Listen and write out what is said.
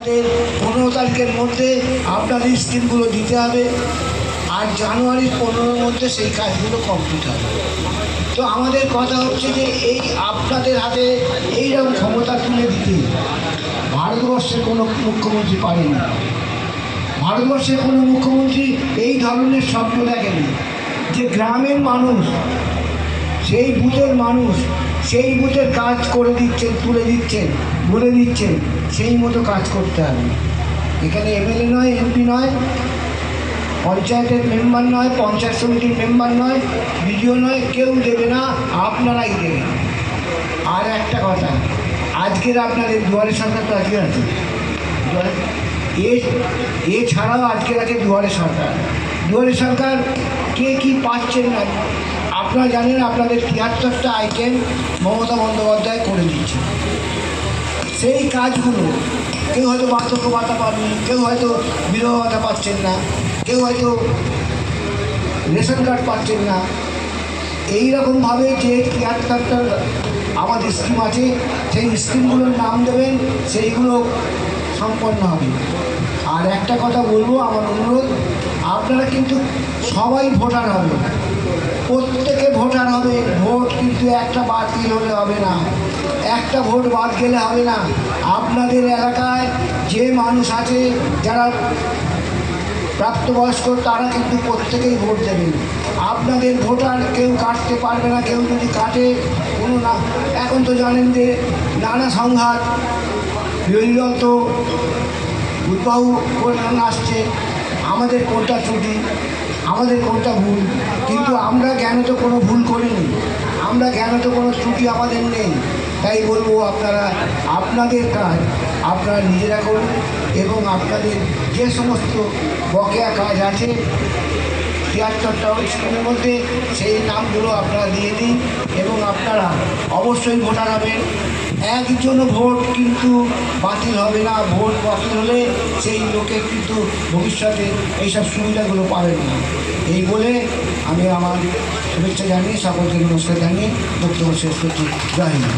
15 তারিখের মধ্যে আপনাদের স্কিমগুলো দিতে হবে, আর জানুয়ারির 15-র মধ্যে সেই কাজগুলো কমপ্লিট হবে। তো আমাদের কথা হচ্ছে যে এই আপনাদের হাতে এইরকম ক্ষমতা তুলে দিতে ভারতবর্ষের কোনো মুখ্যমন্ত্রী পারেনি। ভারতবর্ষের কোনো মুখ্যমন্ত্রী এই ধরনের স্বপ্ন দেখেনি যে গ্রামের মানুষ, সেই বুথের মানুষ সেই বুথের কাজ করে দিচ্ছেন, তুলে দিচ্ছেন, বলে দিচ্ছেন সেই মতো কাজ করতে হবে। এখানে এমএলএ নয়, এমপি নয়, পঞ্চায়েতের মেম্বার নয়, পঞ্চায়েত সমিতির মেম্বার নয়, বিডিও নয়, কেউ দেবে না, আপনারাই দেবেন। আর একটা কথা, আজকের আপনাদের দুয়ারে সরকার তো আজকে আছে, এছাড়াও আজকের আছে দুয়ারে সরকার। দুয়ারে সরকার কে কী পাচ্ছেন না আপনারা জানেন। আপনাদের 73টা আইটেম মমতা বন্দ্যোপাধ্যায় করে দিচ্ছে। সেই কাজগুলো কেউ হয়তো বার্ধক্য ভাতা পাবেন, কেউ হয়তো বিধবা ভাতা পাচ্ছেন না, কেউ হয়তো রেশন কার্ড পাচ্ছেন না। এইরকমভাবে যে 73টা আমাদের স্কিম আছে, সেই স্কিমগুলোর নাম দেবেন, সেইগুলো সম্পন্ন হবে। আর একটা কথা বলবো, আমার অনুরোধ, আপনারা কিন্তু সবাই ভোটার হবে, প্রত্যেকে ভোটার হবে। ভোট কিন্তু একটা বাতিল হলে হবে না, একটা ভোট বাদ গেলে হবে না। আপনাদের এলাকায় যে মানুষ আছে যারা প্রাপ্তবয়স্ক, তারা কিন্তু প্রত্যেকেই ভোট দেবেন। আপনাদের ভোটার কেউ কাটতে পারবে না। কেউ যদি কাটে কোনো না, এখন তো জানেন যে নানা সংঘাত, বিরোধী দল তো উদ্বাহু করে আসছে আমাদের কোনটা ত্রুটি, আমাদের কোনটা ভুল। কিন্তু আমরা জ্ঞানে তো কোনো ভুল করিনি, আমরা জ্ঞানে তো কোনো ত্রুটি আমাদের নেই। তাই বলবো, আপনারা আপনাদের কাজ আপনারা নিজেরা করুন, এবং আপনাদের যে সমস্ত বকেয়া কাজ আছে 73টা স্কিমের মধ্যে, সেই নামগুলো আপনারা দিয়ে দিন, এবং আপনারা অবশ্যই ভোটার হবেন। একজনও ভোট কিন্তু বাতিল হবে না। ভোট বাতিল হলে সেই লোকে কিন্তু ভবিষ্যতে এইসব সুবিধাগুলো পাবেন না। এই বলে আমি আমার শুভেচ্ছা জানিয়ে, সকলকে নমস্কার জানিয়ে বক্তব্য শেষ করছি। জয় হিন্দ।